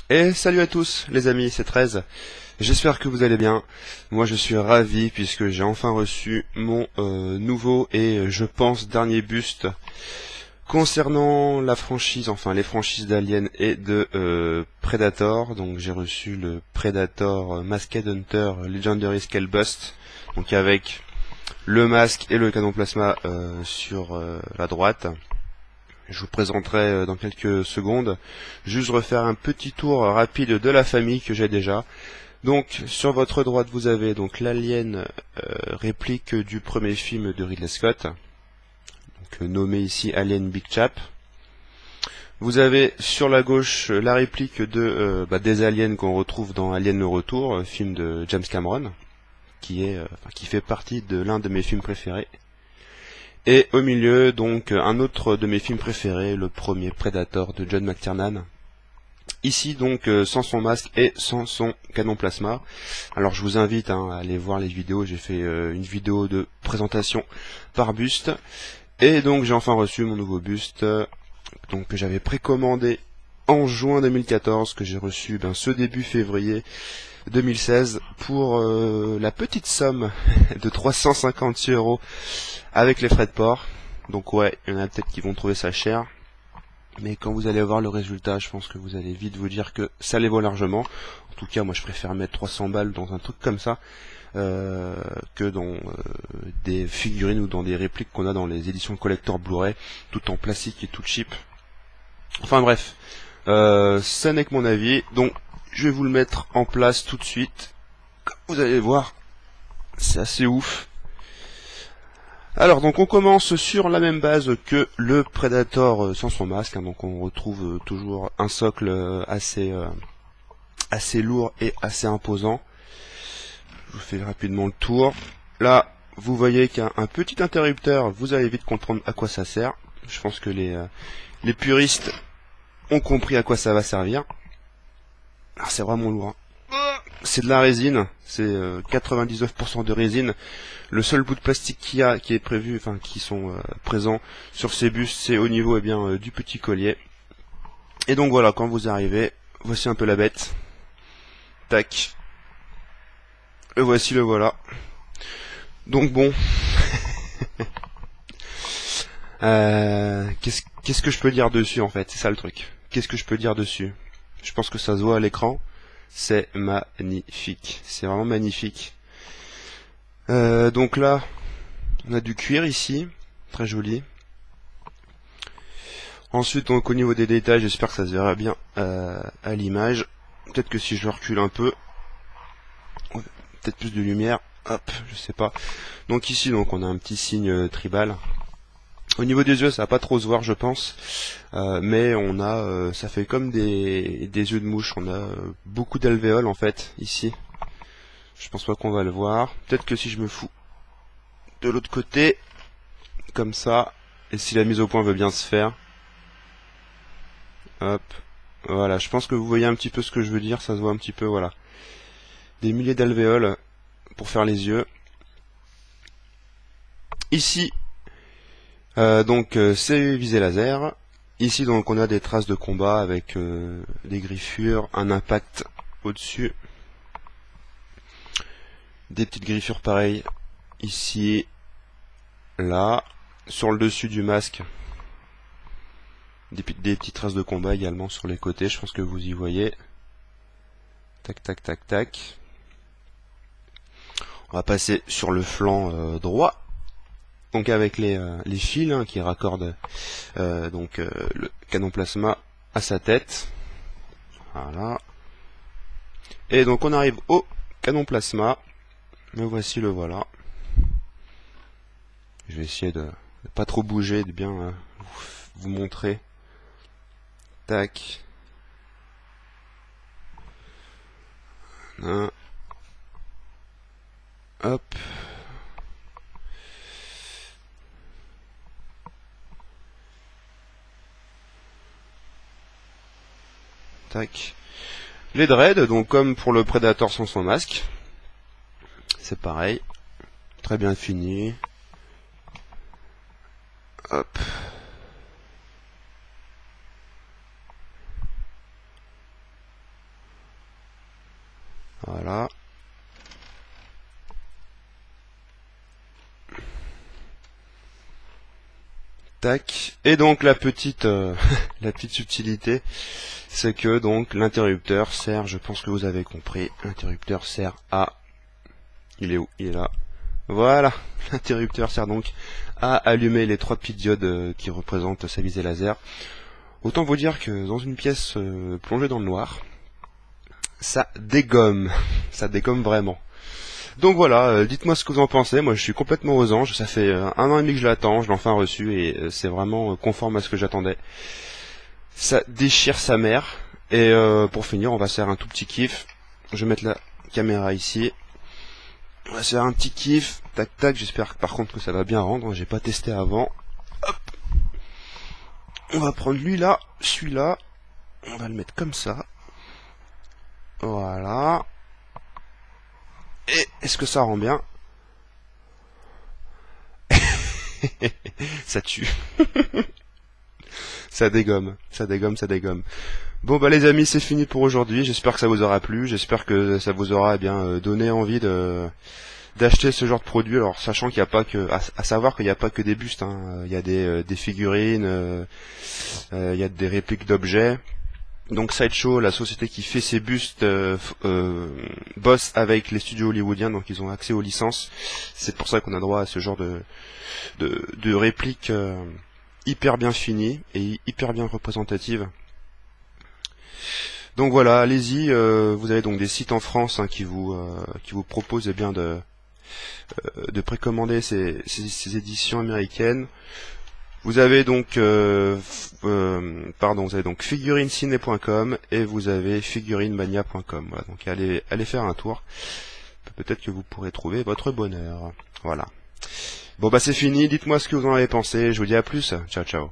Et salut à tous les amis, c'est 13. J'espère que vous allez bien. Moi je suis ravi puisque j'ai enfin reçu mon nouveau et je pense dernier buste concernant la franchise, enfin les franchises d'Alien et de Predator. Donc j'ai reçu le Predator Masked Hunter Legendary Scale Bust, donc avec le masque et le canon plasma sur la droite. Je vous présenterai dans quelques secondes. Juste refaire un petit tour rapide de la famille que j'ai déjà. Donc sur votre droite vous avez donc l'Alien réplique du premier film de Ridley Scott, donc, nommé ici Alien Big Chap. Vous avez sur la gauche la réplique de des aliens qu'on retrouve dans Alien le Retour, film de James Cameron, qui fait partie de l'un de mes films préférés. Et au milieu, donc, un autre de mes films préférés, le premier Predator de John McTiernan. Ici, donc, sans son masque et sans son canon plasma. Alors, je vous invite à aller voir les vidéos. J'ai fait une vidéo de présentation par buste. Et donc, j'ai enfin reçu mon nouveau buste, donc, que j'avais précommandé en juin 2014, que j'ai reçu ce début février 2016 pour la petite somme de 356 € avec les frais de port. Donc ouais, il y en a peut-être qui vont trouver ça cher, mais quand vous allez voir le résultat, je pense que vous allez vite vous dire que ça les vaut largement. En tout cas, moi je préfère mettre 300 balles dans un truc comme ça que dans des figurines ou dans des répliques qu'on a dans les éditions collector Blu-ray, tout en plastique et tout cheap. Enfin bref, ça n'est que mon avis, donc je vais vous le mettre en place tout de suite. Vous allez voir, c'est assez ouf. Alors donc on commence sur la même base que le Predator sans son masque, donc on retrouve toujours un socle assez lourd et assez imposant. Je vous fais rapidement le tour. Là vous voyez qu'il y a un petit interrupteur, vous allez vite comprendre à quoi ça sert. Je pense que les puristes ont compris à quoi ça va servir. Alors c'est vraiment lourd, hein. C'est de la résine, c'est 99% de résine. Le seul bout de plastique qui est prévu, qui sont présents sur ces bustes, c'est au niveau du petit collier. Et donc voilà, quand vous arrivez, voici un peu la bête. Tac. Le voici, le voilà. Donc bon. Qu'est-ce que je peux dire dessus en fait? C'est ça le truc. Qu'est-ce que je peux dire dessus? Je pense que ça se voit à l'écran. C'est magnifique. C'est vraiment magnifique. Donc là, on a du cuir ici. Très joli. Ensuite, donc au niveau des détails, j'espère que ça se verra bien à l'image. Peut-être que si je recule un peu, peut-être plus de lumière. Hop, je sais pas. Donc ici, donc on a un petit signe tribal. Au niveau des yeux, ça va pas trop se voir, je pense, mais on a, ça fait comme des yeux de mouche. On a beaucoup d'alvéoles en fait ici. Je pense pas qu'on va le voir. Peut-être que si je me fous de l'autre côté, comme ça, et si la mise au point veut bien se faire, hop, voilà. Je pense que vous voyez un petit peu ce que je veux dire. Ça se voit un petit peu, voilà. Des milliers d'alvéoles pour faire les yeux. Ici, c'est visée laser. Ici donc on a des traces de combat avec des griffures, un impact au-dessus, des petites griffures pareilles ici, là, sur le dessus du masque, des petites traces de combat également sur les côtés, je pense que vous y voyez. Tac tac tac tac. On va passer sur le flanc droit. Donc avec les fils qui raccordent le canon plasma à sa tête. Voilà. Et donc on arrive au canon plasma. Me voici, le voilà. Je vais essayer de pas trop bouger, de bien vous montrer. Tac. Hop. Tac. Les dreads, donc comme pour le Predator sans son masque, c'est pareil, très bien fini. Hop. Voilà. Tac. Et donc la petite la petite subtilité, c'est que donc l'interrupteur sert, je pense que vous avez compris, l'interrupteur sert à... Il est où? Il est là. Voilà. L'interrupteur sert donc à allumer les 3 petites diodes qui représentent sa visée laser. Autant vous dire que dans une pièce plongée dans le noir, ça dégomme. Ça dégomme vraiment. Donc voilà, dites-moi ce que vous en pensez. Moi je suis complètement aux anges, ça fait 1 an et demi que je l'attends, je l'ai enfin reçu et c'est vraiment conforme à ce que j'attendais. Ça déchire sa mère. Et pour finir, on va se faire un tout petit kiff. Je vais mettre la caméra ici. On va se faire un petit kiff. Tac tac, j'espère par contre que ça va bien rendre, j'ai pas testé avant. Hop. On va prendre lui là, celui-là. On va le mettre comme ça. Voilà. Et est-ce que ça rend bien? Ça tue. Ça dégomme, ça dégomme, ça dégomme. Bon bah les amis, c'est fini pour aujourd'hui. J'espère que ça vous aura plu. J'espère que ça vous aura donné envie d'acheter ce genre de produit. Alors sachant qu'il n'y a pas que, à savoir qu'il n'y a pas que des bustes. Hein. Il y a des figurines, il y a des répliques d'objets. Donc Sideshow, la société qui fait ces bustes, bosse avec les studios hollywoodiens, donc ils ont accès aux licences. C'est pour ça qu'on a droit à ce genre de répliques hyper bien finies et hyper bien représentatives. Donc voilà, allez-y. Vous avez donc des sites en France qui vous proposent de précommander ces éditions américaines. Vous avez donc vous avez donc figurinesciné.com et vous avez figurinemania.com. Voilà, donc allez faire un tour. Peut-être que vous pourrez trouver votre bonheur. Voilà. Bon bah c'est fini, dites-moi ce que vous en avez pensé, je vous dis à plus. Ciao ciao.